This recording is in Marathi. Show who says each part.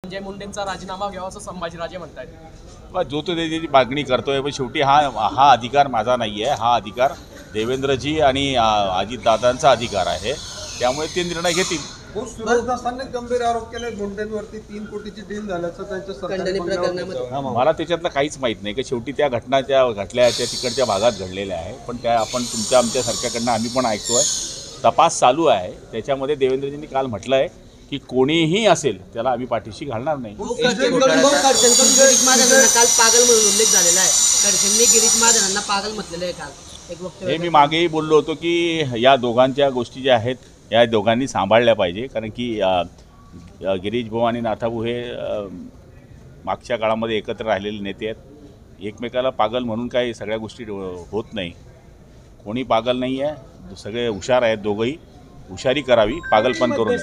Speaker 1: संजय मुंडेंचा राजीनामा घ्यावा असं संभाजीराजे म्हणतायत।
Speaker 2: जो तो त्याची मागणी करतोय, पण शेवटी हा अधिकार माझा नाही आहे, हा अधिकार देवेंद्रजी आणि अजितदादांचा अधिकार आहे, त्यामुळे ते निर्णय घेतील।
Speaker 3: सुरज दासांनी गंभीर आरोप केले मुंडेंवरती 3 कोटीची डील झाल्याचं त्यांच्या सरकारी प्रकरणामध्ये।
Speaker 2: मला त्याच्यातलं काहीच माहीत नाही की शेवटी त्या घटना ज्या घडल्या त्या तिकडच्या भागात घडलेल्या आहे, पण त्या आपण तुमच्या आमच्यासारख्याकडनं आम्ही पण ऐकतोय, तपास चालू आहे। त्याच्यामध्ये देवेंद्रजींनी काल म्हटलं आहे की कोणीही असेल त्याला आम्ही पाठीशी घालणार नाही।
Speaker 4: गिरीश महाजनांना काल पागल म्हणून उल्लेख झालेला आहे। खडसेंनी गिरीश महाजनांना पागल म्हटलेलं आहे काल एक वक्तव्य।
Speaker 2: हे मी मागेही बोललो होतो की या दोघांच्या गोष्टी ज्या आहेत या दोघांनी सांभाळल्या पाहिजे, कारण की गिरीश भाऊ आणि नाथाभाऊ हे मागच्या काळामध्ये एकत्र राहिलेले नेते आहेत। एकमेकाला पागल म्हणून काही सगळ्या गोष्टी होत नाही, कोणी पागल नाही आहे, सगळे हुशार आहेत, दोघंही हुशारी करावी, पागलपण करू नये।